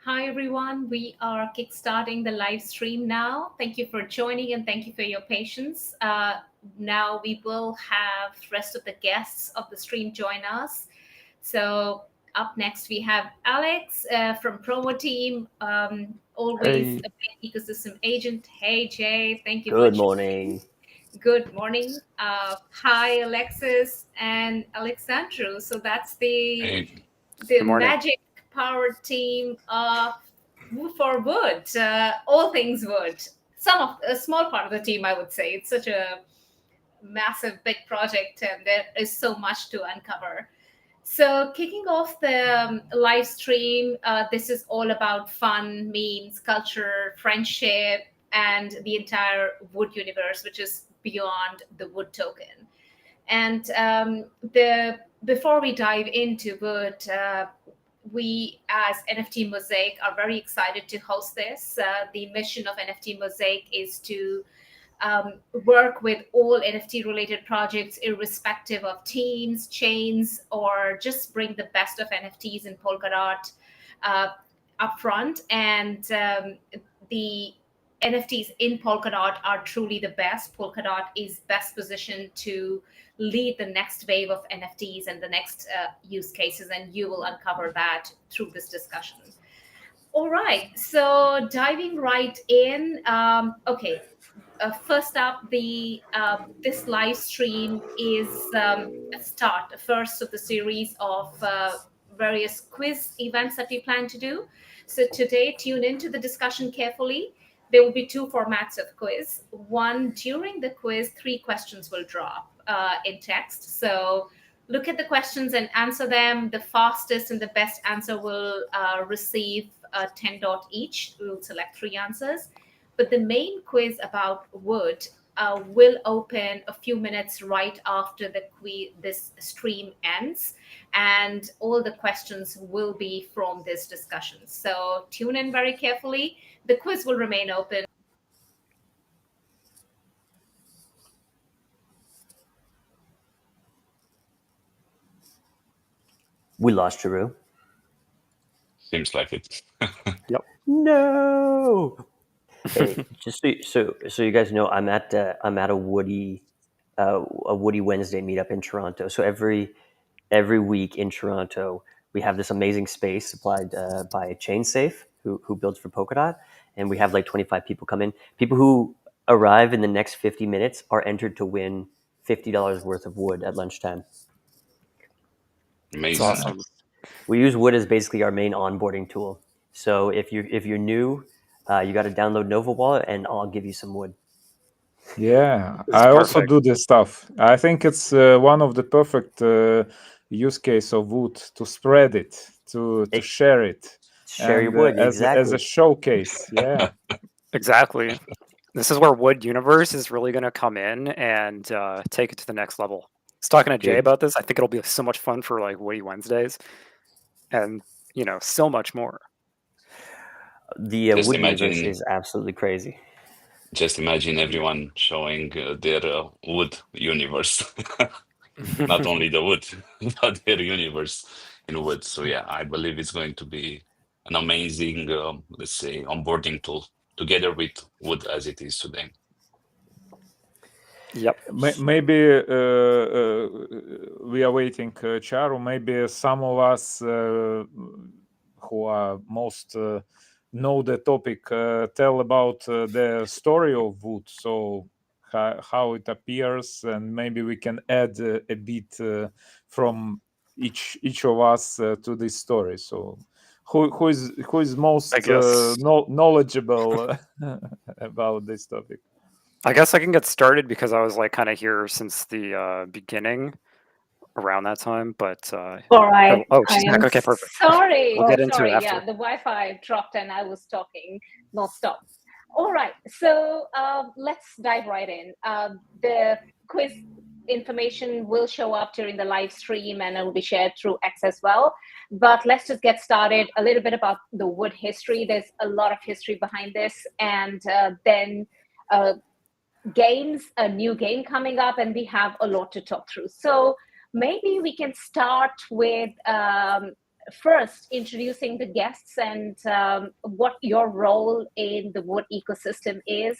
Hi everyone, we are kickstarting the live stream now. Thank you for joining and thank you for your patience. Now we will have rest of the guests of the stream join us. So up next we have Alex from Promoteam, always Hey, a big ecosystem agent. Hey Jay, thank you for Good joining. morning. Good morning. Hi Alexis and Alexandru. So that's the Hey, the good morning. magic powered team for Wood, all things Wood. Some of a small part of the team, I would say. It's such a massive, big project, and there is so much to uncover. So, kicking off the live stream, this is all about fun, memes, culture, friendship, and the entire Wood universe, which is beyond the Wood token. And the before we dive into Wood, we as NFT Mosaic are very excited to host this. The mission of NFT Mosaic is to work with all NFT related projects, irrespective of teams, chains, or just bring the best of NFTs in Polkadot uh, upfront. And the NFTs in Polkadot are truly the best. Polkadot is best positioned to lead the next wave of NFTs and the next use cases, and you will uncover that through this discussion. All right, so diving right in. Okay, first up, the this live stream is a first of the series of various quiz events that we plan to do. So today, tune into the discussion carefully. There will be two formats of quiz. One, during the quiz, three questions will drop in text. So look at the questions and answer them. The fastest and the best answer will receive 10 dot each. We will select three answers. But the main quiz about Wood will open a few minutes right after this stream ends, and all the questions will be from this discussion. So tune in very carefully. The quiz will remain open. We lost Jeru. seems like it. Yep. No. Hey, just so you guys know, I'm at a Woody Wednesday meetup in Toronto. So every week in Toronto, we have this amazing space supplied by ChainSafe, who builds for Polkadot, and we have like 25 people come in. People who arrive in the next 50 minutes are entered to win $50 worth of wood at lunchtime. It's Amazing. awesome. We use Wood as basically our main onboarding tool. So if you're new, you got to download Nova Wallet, and I'll give you some Wood. Yeah, This is I also perfect. do this stuff. I think it's one of the perfect use case of Wood to spread it, to Hey, share it, share your and Wood, as a exactly. showcase. Yeah, Exactly. This is where Wood Universe is really going to come in and take it to the next level. I was talking to Jay Dude, about this. I think it'll be so much fun for like Woody Wednesdays, and so much more. the Just Wood universe imagine, is absolutely crazy. just imagine everyone showing their wood universe, not only the wood, but their universe in wood. So yeah, I believe it's going to be an amazing, let's say, onboarding tool together with wood as it is today. Yep. maybe we are waiting, Charu. Maybe some of us who are most know the topic tell about the story of Wood. So how it appears, and maybe we can add a bit from each of us to this story. So who is most I guess. knowledgeable about this topic? I guess I can get started because I was like kind of here since the beginning around that time. But All right. oh, I she's am back. Okay, perfect. sorry. We'll get into it Sorry. after. Yeah, the Wi-Fi dropped and I was talking non-stop. All right. So let's dive right in. The quiz information will show up during the live stream and it will be shared through X as well. But let's just get started. A little bit about the Wood history. There's a lot of history behind this, and then games, a new game coming up, and we have a lot to talk through. So maybe we can start with first introducing the guests and what your role in the Wood ecosystem is.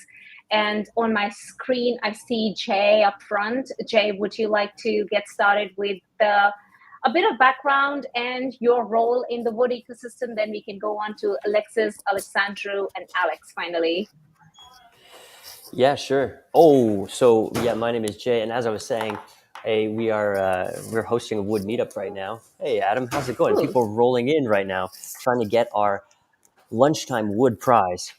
And on my screen, I see Jay up front. Jay, would you like to get started with a bit of background and your role in the Wood ecosystem? Then we can go on to Alexis, Alexandru, and Alex finally. Yeah, sure. Oh, so yeah, my name is Jay, and as I was saying, hey, we're hosting a Wood meetup right now. Hey, Adam, how's it going? Ooh. People are rolling in right now, trying to get our lunchtime Wood prize.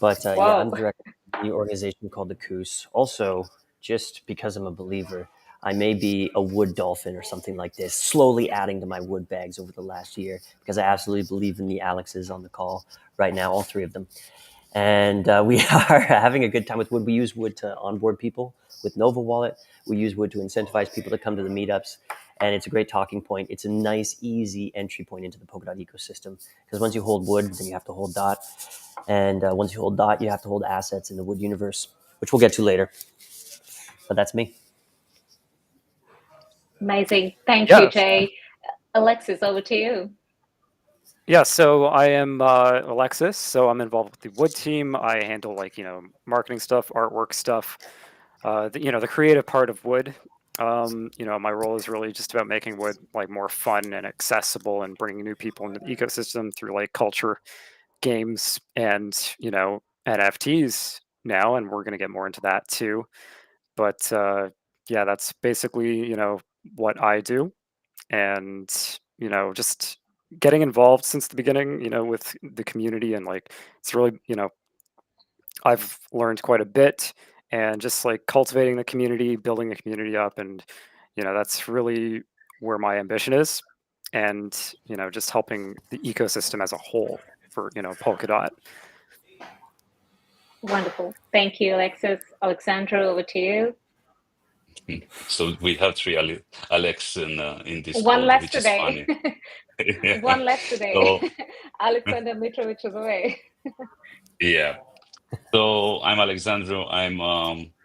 But yeah, I'm director of the organization called the Kus. Also, just because I'm a believer, I may be a wood dolphin or something like this, slowly adding to my wood bags over the last year because I absolutely believe in the Alexes on the call right now, all three of them. And we are having a good time with Wood. We use Wood to onboard people with Nova Wallet. We use Wood to incentivize people to come to the meetups. And it's a great talking point. It's a nice, easy entry point into the Polkadot ecosystem. Because once you hold Wood, then you have to hold DOT. And once you hold DOT, you have to hold assets in the Wood universe, which we'll get to later. But that's me. Amazing. Thank you, Jay. Alexis, over to you. Yeah, so I am Alexis. So I'm involved with the WUD team. I handle marketing stuff, artwork stuff, the creative part of WUD. My role is really just about making WUD more fun and accessible and bringing new people into the ecosystem through culture, games, and NFTs now, and we're going to get more into that too. But yeah, that's basically what I do, and just getting involved since the beginning, with the community, and it's really I've learned quite a bit, and just cultivating the community, building the community up, and that's really where my ambition is, and just helping the ecosystem as a whole for Polkadot. Wonderful. Thank you, Alexis. Alexandra, over to you. So we have three Alex in this One call, less which today. is funny. Yeah. One less today. So, Alexander Mitrovic is away. yeah. So I'm Alexandru. I'm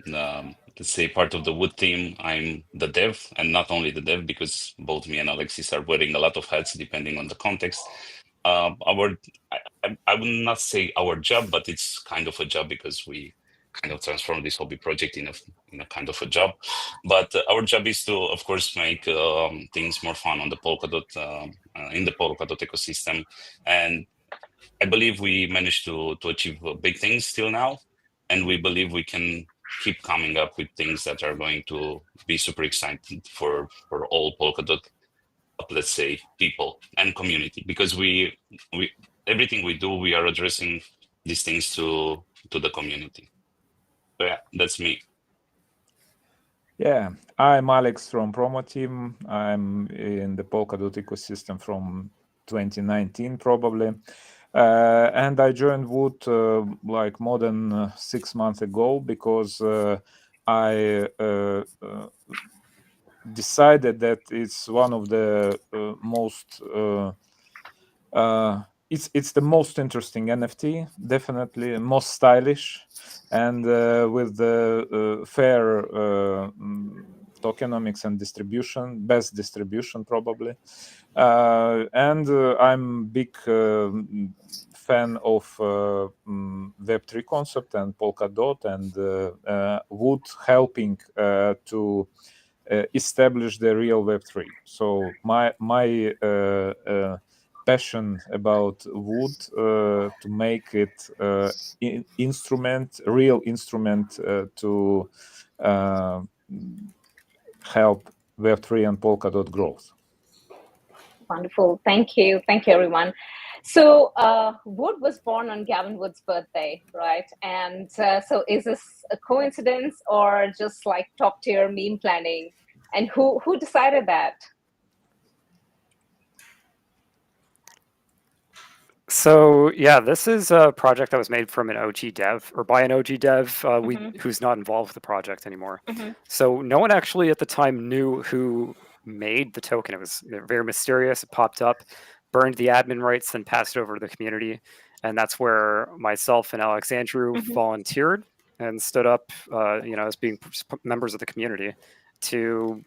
let's say part of the WUD team. I'm the dev, and not only the dev, because both me and Alexis are wearing a lot of hats depending on the context. I would not say our job, but it's kind of a job because we kind of transform this hobby project in a kind of a job. But our job is to, of course, make things more fun on the Polkadot in the Polkadot ecosystem, and I believe we managed to achieve big things till now, and we believe we can keep coming up with things that are going to be super exciting for all Polkadot, let's say, people and community, because we everything we do, we are addressing these things to the community. So yeah, that's me. Yeah, I'm Alex from Promoteam. I'm in the Polkadot ecosystem from 2019 probably. And I joined Wood more than 6 months ago because I decided that it's one of the most it's the most interesting NFT, definitely most stylish, and with the fair tokenomics and distribution, best distribution probably. And I'm big fan of Web3 concept and Polkadot, and Wood helping to establish the real Web3. So my passion about Wood to make it real instrument to help Web3 and Polkadot growth. Wonderful. Thank you. Thank you, everyone. So Wood was born on Gavin Wood's birthday, right? And so is this a coincidence or just top tier meme planning? And who decided that? So yeah, this is a project that was made from an OG dev, or by an OG dev who's not involved with the project anymore. So no one actually at the time knew who made the token. It was very mysterious. It popped up, burned the admin rights, then passed it over to the community. And that's where myself and Alexandru volunteered and stood up, as being members of the community to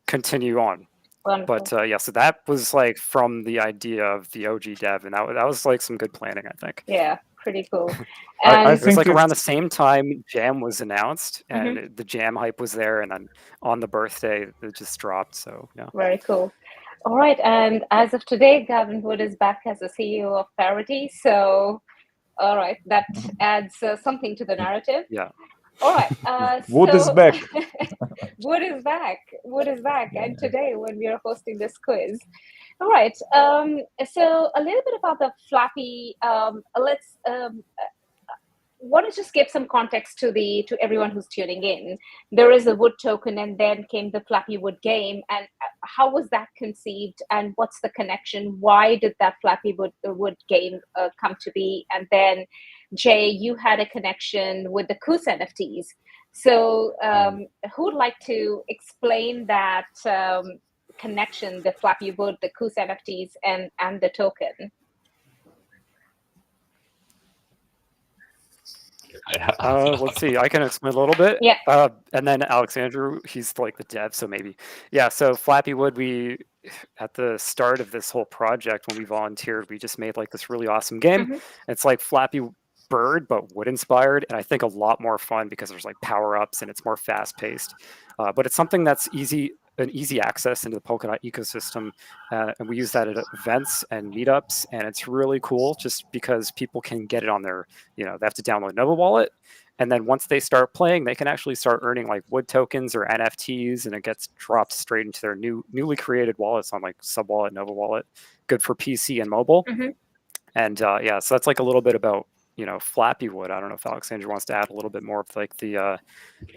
continue on. Wonderful. But yeah, so that was like from the idea of the OG dev, and that was like some good planning, I think. Yeah, pretty cool. I And It was think like around the it's same time Jam was announced, and Mhm. the Jam hype was there, and then on the birthday it just dropped. So yeah. very cool. All right, and as of today, Gavin Wood is back as the CEO of Parity. So, all right, that adds something to the narrative. Yeah. All right. Wood is so back. Wood is back. Wood is back. And today, when we are hosting this quiz, all right. So a little bit about the Flappy. Let's want to just give some context to everyone who's tuning in. There is a Wood token, and then came the Flappy Wood game. And how was that conceived? And what's the connection? Why did that Flappy Wood game come to be? And then, Jay, you had a connection with the Kus NFTs. So, who would like to explain that connection, the Flappy Wood, the Kus NFTs, and the token? Let's see. I can explain a little bit. Yeah. And then Alexandru, he's like the dev, so maybe. Yeah. So Flappy Wood, we at the start of this whole project when we volunteered, we just made like this really awesome game. Mhm. It's like Flappy Bird, but wood inspired, and I think a lot more fun because there's like power ups and it's more fast paced. But it's something that's an easy access into the Polkadot ecosystem, and we use that at events and meetups, and it's really cool just because people can get it on their, they have to download Nova Wallet, and then once they start playing, they can actually start earning like Wood tokens or NFTs, and it gets dropped straight into their newly created wallets on like Subwallet, Nova Wallet, good for PC and mobile. Mhm. And yeah, so that's like a little bit about Flappy Wood. I don't know if Alexander wants to add a little bit more of like the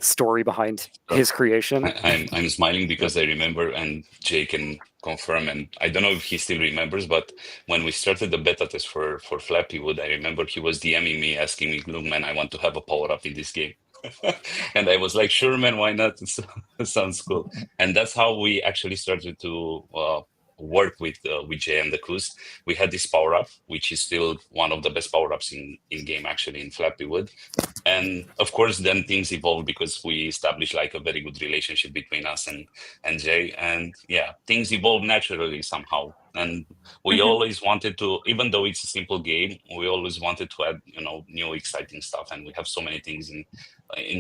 story behind his creation. I'm smiling because I remember, and Jay can confirm, and I don't know if he still remembers, but when we started the beta test for Flappy Wood, I remember he was DMing me, asking me, "Look, man, I want to have a power up in this game." And I was like, "Sure, man, why not? It sounds cool." And that's how we actually started to work with Jay and the Kus. We had this power up, which is still one of the best power ups in game, actually, in Flappy Wood. And of course, then things evolved because we established like a very good relationship between us and Jay. And yeah, things evolved naturally somehow. And we always wanted to, even though it's a simple game, we always wanted to add, new exciting stuff. And we have so many things in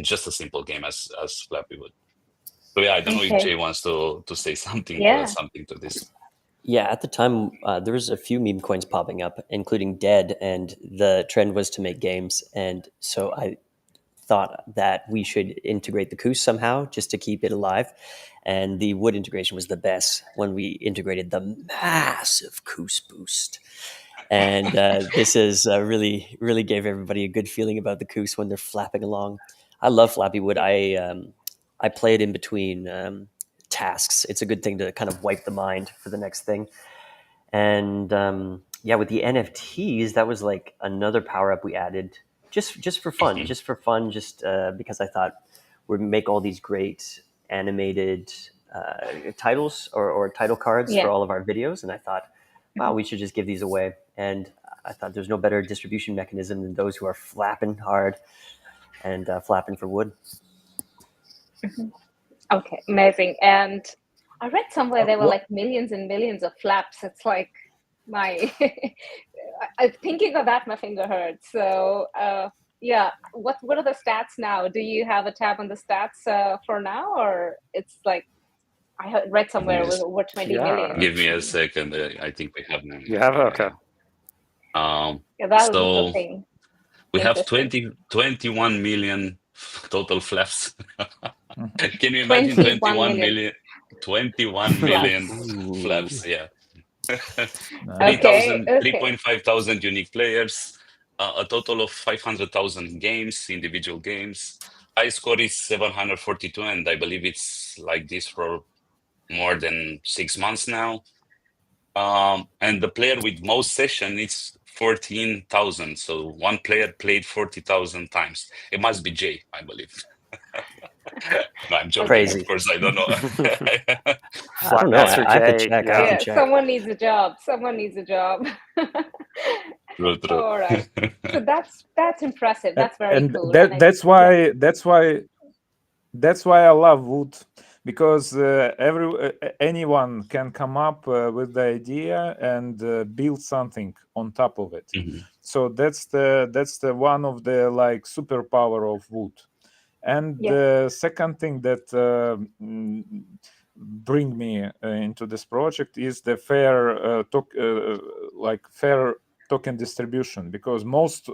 just a simple game as Flappy Wood. So yeah, I don't know if Jay wants to say something to this. Yeah, at the time, there was a few meme coins popping up, including Dead, and the trend was to make games. And so I thought that we should integrate the Kus somehow just to keep it alive. And the Wood integration was the best when we integrated the massive Kus boost. And this is really, really gave everybody a good feeling about the Kus when they're flapping along. I love Flappy Wood. I play it in between tasks. It's a good thing to kind of wipe the mind for the next thing. And yeah, with the NFTs, that was like another power up we added just for fun, because I thought we'd make all these great animated titles or title cards for all of our videos. And I thought, wow, we should just give these away. And I thought there's no better distribution mechanism than those who are flapping hard and flapping for wood. Okay, amazing. And I read somewhere there were like millions and millions of flaps. It's like thinking of that, my finger hurts. So yeah, what are the stats now? Do you have a tab on the stats for now, or it's like I read somewhere it was over 20 million? Give me a second. I think we have now. You have it? Okay. Yeah, that was interesting. We have 21 million total flaps. Can you imagine 21 million? 21 million flaps, yeah. 3,500 unique players, a total of 500,000 games, individual games. High score is 742, and I believe it's like this for more than 6 months now. And the player with most session is 14,000. So one player played 40,000 times. It must be Jay, I believe. No, I'm joking. Crazy. Of course, I don't know. I don't know. I have to check. Yeah, someone needs a job. True. All right. So that's impressive. That's very cool. That's why I love Wood, because anyone can come up with the idea and build something on top of it. Mhm. So that's the one of the like superpower of Wood. And Yeah. the second thing that bring me into this project is the fair fair token distribution, because most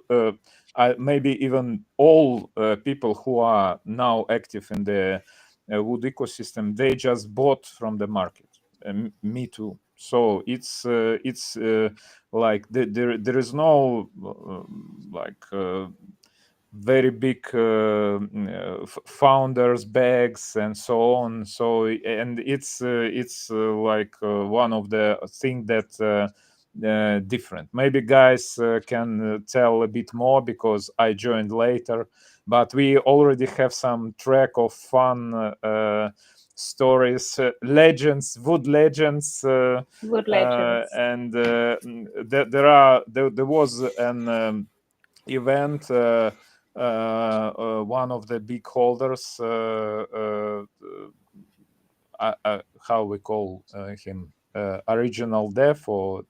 maybe even all people who are now active in the Wood ecosystem, they just bought from the market. Me too. So it's like there is no very big founders bags and so on. So and it's one of the thing that different. Maybe guys can tell a bit more because I joined later, but we already have some track of fun stories, legends, Wood legends, Wood legends. and there was an event. One of the big holders, how we call him, original dev, or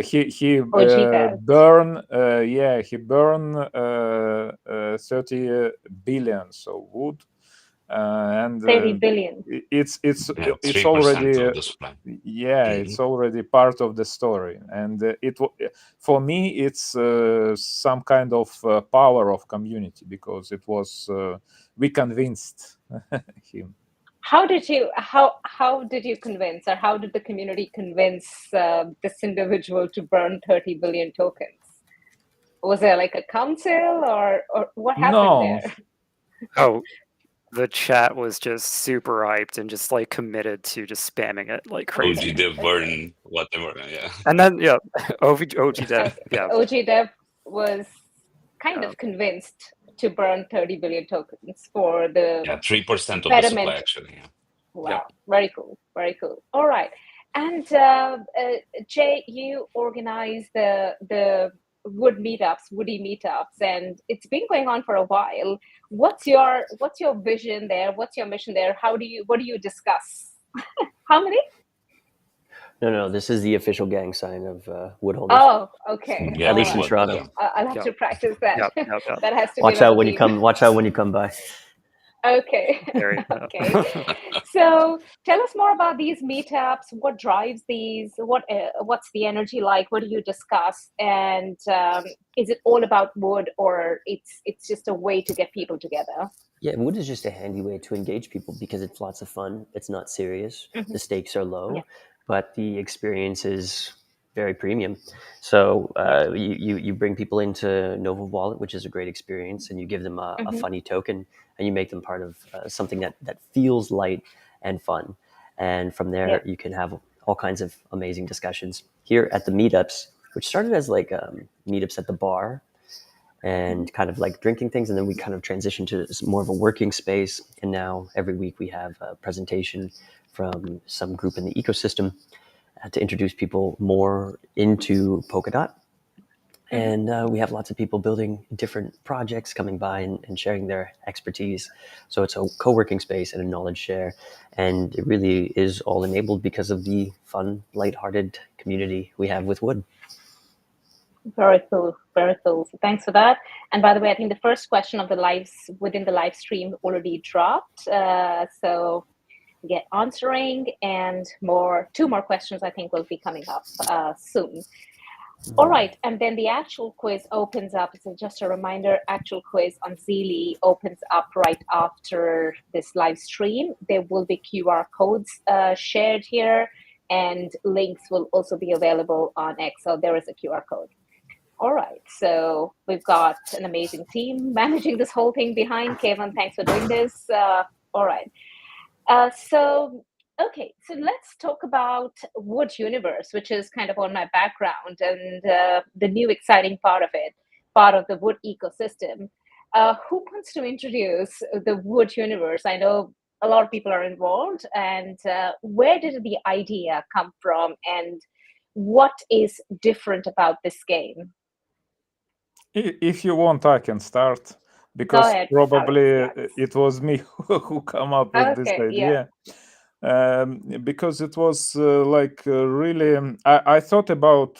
he OG dev. he burned 30 billion so wood, and 30 billion. it's Yeah, 3% already of the supply. it's already part of the story, and for me it's some kind of power of community, because it was we convinced him. How did you convince, or how did the community convince this individual to burn 30 billion tokens? Was there like a council, or what happened there? Oh, the chat was just super hyped and just like committed to just spamming it like crazy. OG Dev burn whatever, yeah. And then OG Dev, yeah. OG Dev was kind of convinced to burn 30 billion tokens for the 3% of the betterment. supply, actually. Yeah. Wow, Yep. very cool, very cool. All right, and Jay, you organize the Wood meetups, Woody meetups, and it's been going on for a while. What's your vision there? What's your mission there? What do you discuss? How many? No, this is the official gang sign of Wood holders. Oh, okay. Yeah, At least in right. Toronto. Okay. I'll have to practice that. Yep. That has to Watch be out when you come. Watch out when you come by. Okay. Okay. So tell us more about these meetups. What drives these? What's the energy like? What do you discuss? And is it all about Wood, or it's just a way to get people together? Yeah, Wood is just a handy way to engage people because it's lots of fun. It's not serious. Mm-hmm. The stakes are low, Yeah. but the experience is very premium. So you bring people into Nova Wallet, which is a great experience, and you give them a funny token, and you make them part of something that feels light and fun. And from there, you can have all kinds of amazing discussions. Here at the meetups, which started as like meetups at the bar, and kind of like drinking things, and then we kind of transitioned to more of a working space, and now every week we have a presentation from some group in the ecosystem to introduce people more into Polkadot. And we have lots of people building different projects coming by and sharing their expertise. So it's a co-working space and a knowledge share, and it really is all enabled because of the fun, lighthearted community we have with Wood. Very cool, very cool. So thanks for that. And by the way, I think the first question of the lives within the live stream already dropped. So get answering, and two more questions I think will be coming up soon. All right, and then the actual quiz opens up. So just a reminder, actual quiz on Zeely opens up right after this live stream. There will be QR codes shared here, and links will also be available on X. So there is a QR code. All right, so we've got an amazing team managing this whole thing behind. Kevin, thanks for doing this. All right. So let's talk about Wood Universe, which is kind of on my background, and the new exciting part of it, part of the Wood ecosystem. Who wants to introduce the Wood Universe? I know a lot of people are involved, and where did the idea come from, and what is different about this game? If you want, I can start. because ahead, probably Alex, it was me who come up with this Okay, yeah. idea. Because it was like really I thought about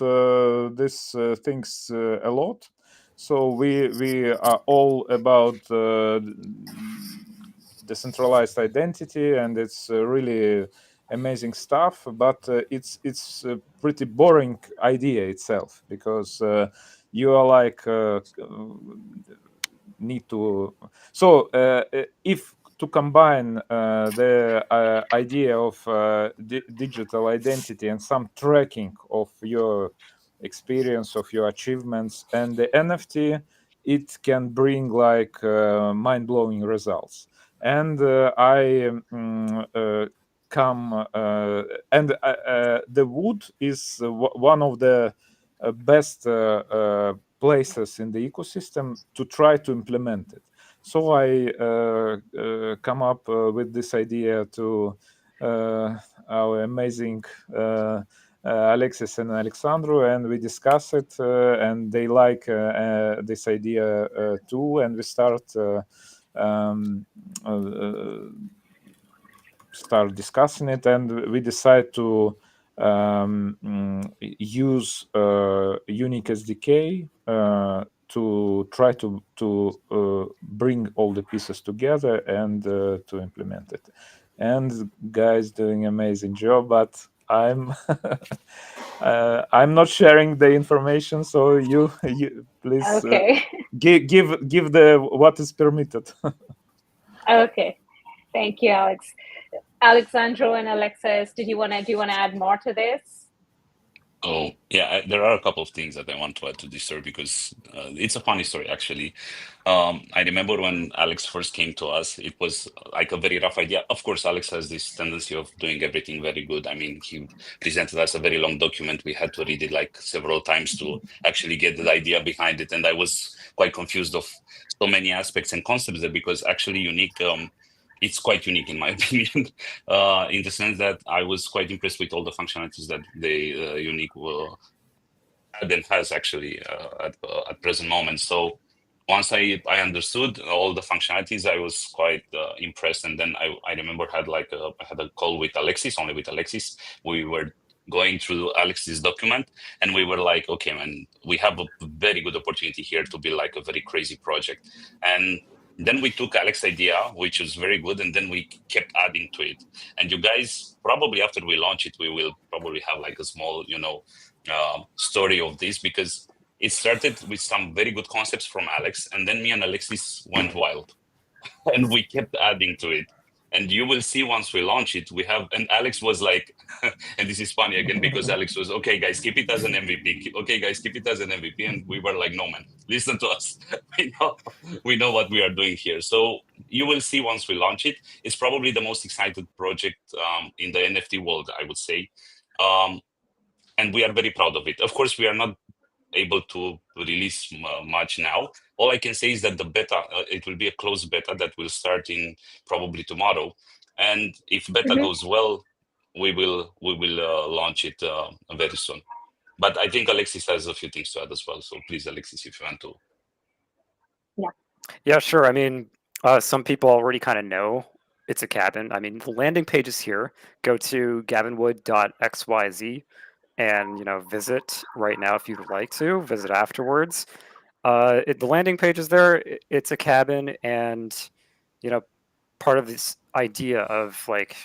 these things a lot. So we are all about decentralized identity, and it's really amazing stuff, but it's a pretty boring idea itself, because you are like need to so if to combine the idea of digital identity and some tracking of your experience, of your achievements, and the NFT, it can bring like mind-blowing results. And I come and the Wood is one of the best places in the ecosystem to try to implement it. So I come up with this idea to our amazing Alexis and Alexandru, and we discuss it, and they like this idea too, and we start start discussing it, and we decide to use unique SDK to try to bring all the pieces together and to implement it. And guys doing amazing job, but I'm I'm not sharing the information, so you please Okay. give the what is permitted. Okay. Thank you, Alex. Alexandro and Alexis, do you want to add more to this? Oh, yeah, there are a couple of things that I want to add to this story, because it's a funny story, actually. I remember when Alex first came to us, it was like a very rough idea. Of course, Alex has this tendency of doing everything very good. I mean, he presented us a very long document. We had to read it like several times to actually get the idea behind it. And I was quite confused of so many aspects and concepts there, because actually Unique, it's quite unique in my opinion, in the sense that I was quite impressed with all the functionalities that the Unique will had and has actually at present moment. So once I understood all the functionalities, I was quite impressed. And then I remember I had a call with Alexis, only with Alexis. We were going through Alexis' document, and we were like, okay, man, we have a very good opportunity here to build like a very crazy project. And then we took Alex's idea, which was very good, and then we kept adding to it. And you guys, probably after we launch it, we will probably have like a small, story of this, because it started with some very good concepts from Alex, and then me and Alexis went wild, and we kept adding to it. And you will see once we launch it, and Alex was like, and this is funny again, because Alex was, okay, guys, keep it as an MVP. Okay, guys, keep it as an MVP. And we were like, no, man, listen to us. We know what we are doing here. So you will see once we launch it. It's probably the most excited project in the NFT world, I would say. And we are very proud of it. Of course, we are not able to release much now. All I can say is that the beta, it will be a closed beta that will start in probably tomorrow. And if beta goes well, we will launch it very soon. But I think Alexis has a few things to add as well. So please, Alexis, if you want to. Yeah, sure. I mean, some people already kind of know it's a cabin. I mean, the landing page is here. Go to gavinwood.xyz and visit right now if you'd like to. Visit afterwards. The landing page is there. It's a cabin, and part of this idea of like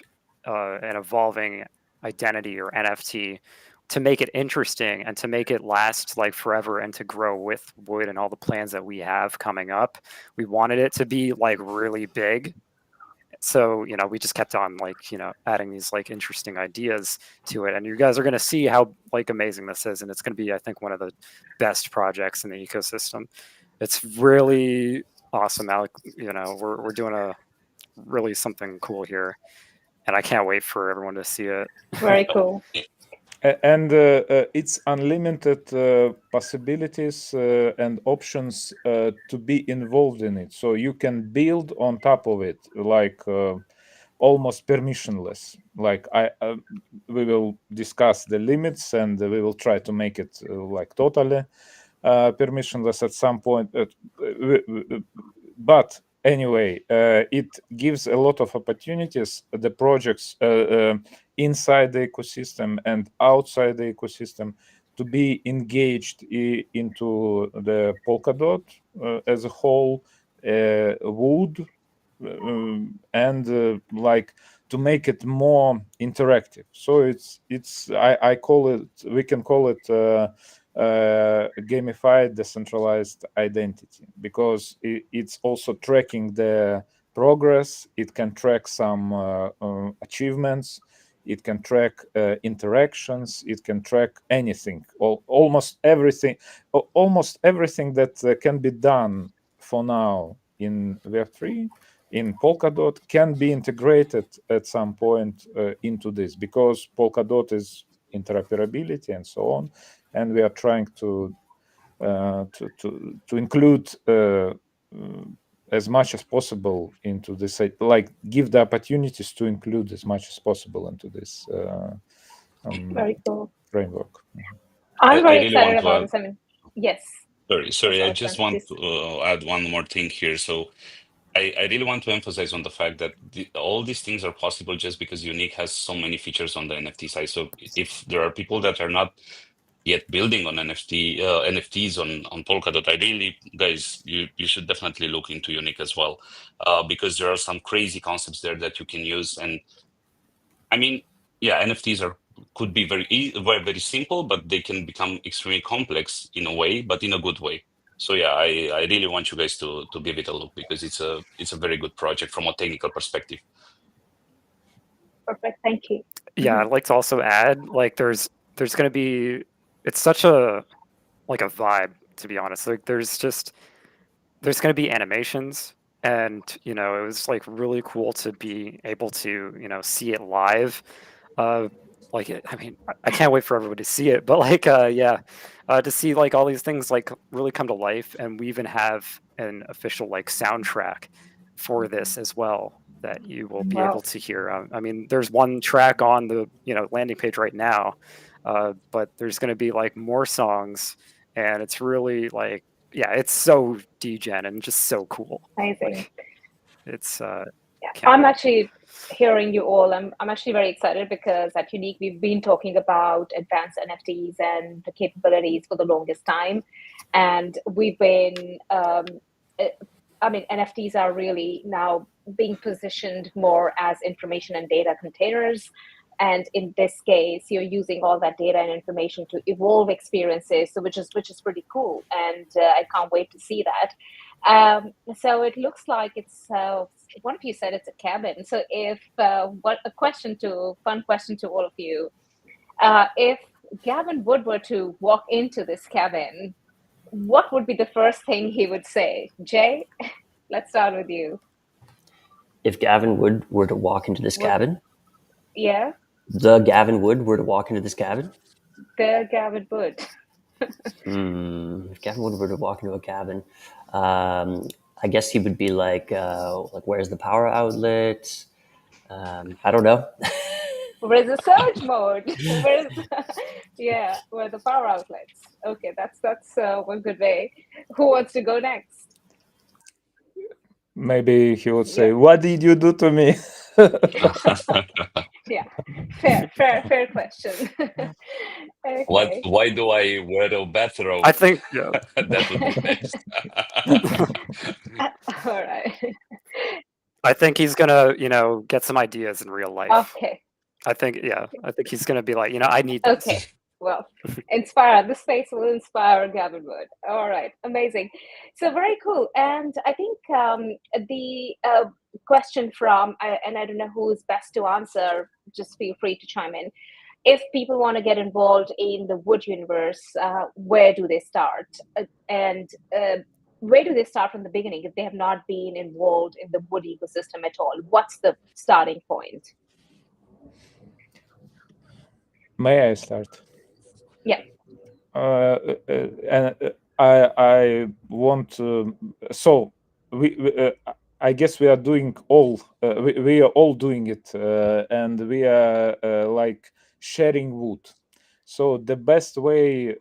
an evolving identity or NFT to make it interesting and to make it last like forever and to grow with Wood and all the plans that we have coming up. We wanted it to be like really big. So, we just kept on like, adding these like interesting ideas to it. And you guys are going to see how like amazing this is. And it's going to be, I think, one of the best projects in the ecosystem. It's really awesome. Alec, we're doing a really something cool here. And I can't wait for everyone to see it. Very cool. And it's unlimited possibilities and options to be involved in it. So you can build on top of it, like almost permissionless. Like we will discuss the limits, and we will try to make it like totally permissionless at some point. but anyway, it gives a lot of opportunities. The projects inside the ecosystem and outside the ecosystem to be engaged into the Polkadot as a whole, WUD, and like to make it more interactive. So I call it, we can call it gamified decentralized identity, because it's also tracking the progress. It can track some achievements. It can track interactions. It can track anything, almost everything that can be done for now in Web3 in Polkadot can be integrated at some point into this, because Polkadot is interoperability and so on, and we are trying to include as much as possible into this, like give the opportunities to include as much as possible into this Very cool. framework. I'm very really excited want to about add, this. I mean, yes. sorry, I Yes, just Alexander, want to add one more thing here. So I really want to emphasize on the fact that all these things are possible just because Unique has so many features on the NFT side. So if there are people that are not yet building on NFTs on Polkadot, I really, guys, you should definitely look into Unique as well, because there are some crazy concepts there that you can use. And I mean, yeah, NFTs could be very, very simple, but they can become extremely complex in a way, but in a good way. So yeah, I really want you guys to give it a look, because it's a very good project from a technical perspective. perfect. Thank you. Yeah, I'd like to also add, like, there's going to be, it's such a like a vibe, to be honest. Like, there's going to be animations, and it was like really cool to be able to see it live. I mean, I can't wait for everybody to see it, but like yeah, to see like all these things like really come to life. And we even have an official like soundtrack for this as well that you will be able to hear. I mean, there's one track on the landing page right now, but there's going to be like more songs, and it's really like, yeah, it's so degen and just so cool. Amazing. Like, it's I'm actually hearing you all. I'm actually very excited, because at Unique we've been talking about advanced NFTs and the capabilities for the longest time, and we've been I mean, NFTs are really now being positioned more as information and data containers. And in this case, you're using all that data and information to evolve experiences, so which is pretty cool, and I can't wait to see that. So it looks like it's one of you said it's a cabin. So if fun question to all of you: if Gavin Wood were to walk into this cabin, what would be the first thing he would say? Jay, let's start with you. If Gavin Wood were to walk into this cabin? Yeah. The Gavin Wood were to walk into this cabin? The Gavin Wood. If Gavin Wood were to walk into a cabin, I guess he would be like where's the power outlet? I don't know. Where's the surge mode? Where are the power outlets? Okay, that's one good way. Who wants to go next? Maybe he would say, "What did you do to me?" Yeah, fair question. Okay. Why do I wear a bathrobe? I think that would be next. All right. I think he's gonna, get some ideas in real life. Okay. I think he's gonna be like, I need this. Okay. Well, inspire. This space will inspire Gavin Wood. All right. Amazing. So very cool. And I think the question from, and I don't know who's best to answer, just feel free to chime in. If people want to get involved in the WUD universe, where do they start? And where do they start from the beginning if they have not been involved in the WUD ecosystem at all? What's the starting point? May I start? Yeah. And I want to. So we I guess we are doing all. We are all doing it, and we are like sharing WUD. So the best way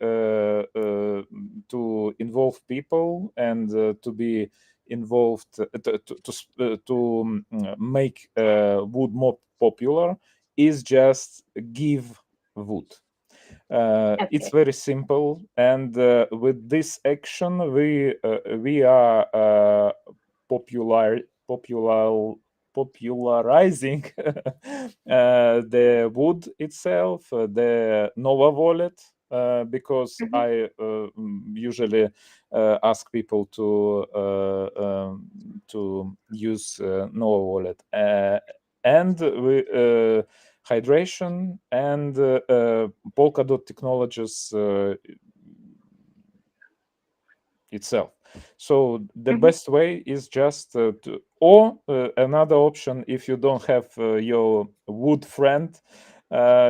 to involve people and to be involved to make WUD more popular is just give WUD. It's very simple, and with this action, we are popularizing the WUD itself, the Nova wallet, because I usually ask people to use Nova wallet, and we. Hydration and Polkadot technologies itself. So the best way is just or another option, if you don't have your WUD friend,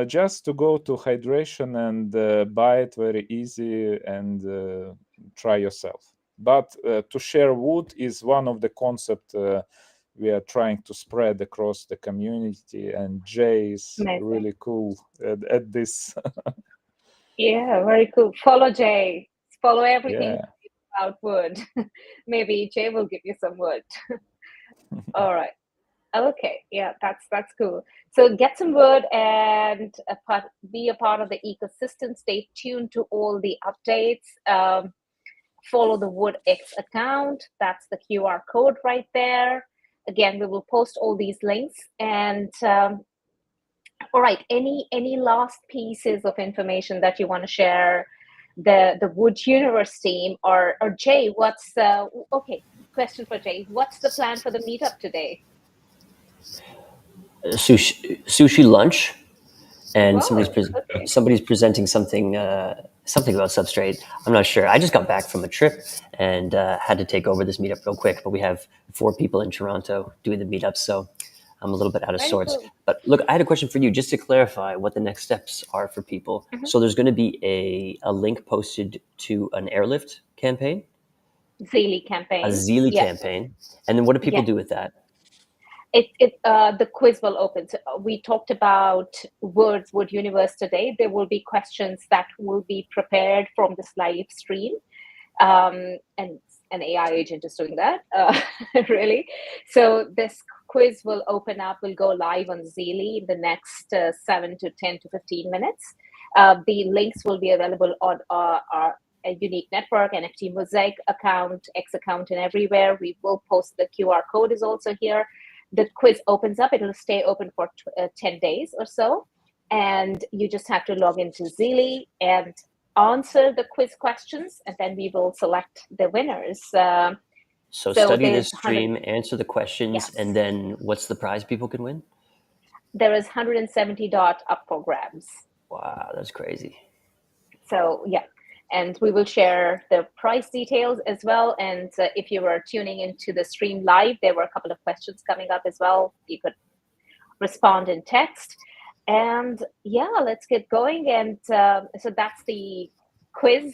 just to go to Hydration and buy it very easy and try yourself. But to share WUD is one of the concepts we are trying to spread across the community, and Jay is really cool at this. Yeah, very cool. Follow Jay. Follow everything about WUD. Maybe Jay will give you some WUD. All right. Okay. Yeah, that's cool. So get some WUD and be a part of the ecosystem. Stay tuned to all the updates. Follow the WUD X account. That's the QR code right there. Again, we will post all these links. And all right, any last pieces of information that you want to share? The WUD Universe team or Jay, what's okay? Question for Jay: what's the plan for the meetup today? Sushi lunch, and Wow, somebody's presenting something about Substrate. I'm not sure. I just got back from a trip and had to take over this meetup real quick. But we have 4 people in Toronto doing the meetup, so I'm a little bit out of sorts. Cool. But look, I had a question for you, just to clarify what the next steps are for people. So there's going to be a link posted to an airlift campaign, Zeely campaign, a Zeely campaign, and then what do people do with that? The quiz will open. So we talked about WUD Universe today. There will be questions that will be prepared from this live stream, and an AI agent is doing that, really. So this quiz will open up, will go live on Zeely in the next 7 to 10 to 15 minutes. The links will be available on our Unique Network, NFTmozaic account, X account, and everywhere. We will post the QR code is also here. The quiz opens up. It'll stay open for 10 days or so. And you just have to log into Zeely and answer the quiz questions, and then we will select the winners. So study this stream, answer the questions, and then what's the prize people can win? There is 170 DOT up for grabs. Wow, that's crazy. So, yeah. And we will share the price details as well. And if you were tuning into the stream live, there were a couple of questions coming up as well. You could respond in text. And yeah, let's get going. And so that's the quiz.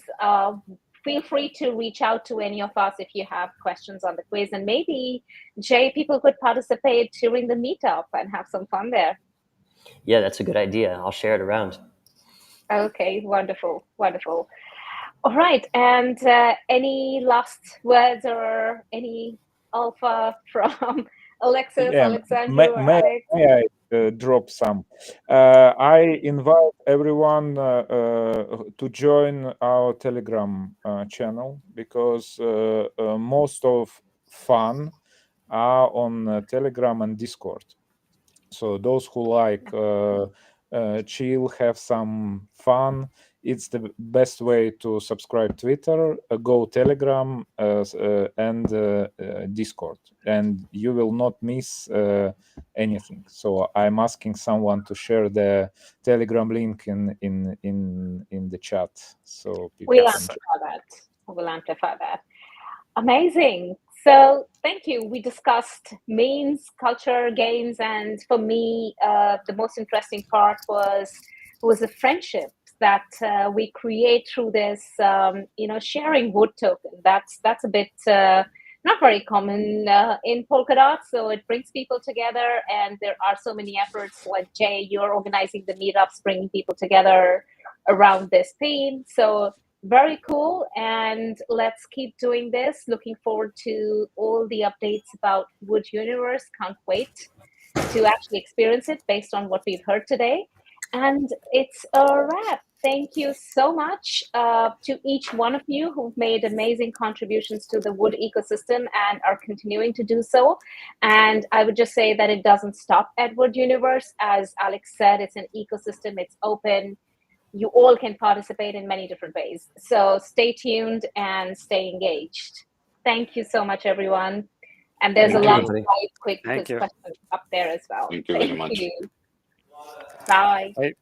Feel free to reach out to any of us if you have questions on the quiz. And maybe, Jay, people could participate during the meetup and have some fun there. Yeah, that's a good idea. I'll share it around. Okay, wonderful, wonderful. All right, and any last words or any alpha from Alexis, Alexandru, or Alex? May I drop some? I invite everyone to join our Telegram channel, because most of fun are on Telegram and Discord. So those who like chill, have some fun, it's the best way to subscribe Twitter, go Telegram, and Discord, and you will not miss anything. So I'm asking someone to share the Telegram link in the chat, so people We'll can amplify that. We'll amplify that. Amazing. So thank you. We discussed memes, culture, games, and for me, the most interesting part was the friendship that we create through this, sharing WUD token. That's a bit not very common in Polkadot. So it brings people together, and there are so many efforts. Like Jay, you're organizing the meetups, bringing people together around this theme. So very cool. And let's keep doing this. Looking forward to all the updates about WUD Universe. Can't wait to actually experience it based on what we've heard today. And it's a wrap. Thank you so much to each one of you who've made amazing contributions to the WUD ecosystem and are continuing to do so. And I would just say that it doesn't stop at WUD Universe. As Alex said, it's an ecosystem, it's open. You all can participate in many different ways. So stay tuned and stay engaged. Thank you so much, everyone. And there's Thank a you. lot of quick Thank you. questions up there as well. Thank you very much. Bye. Bye.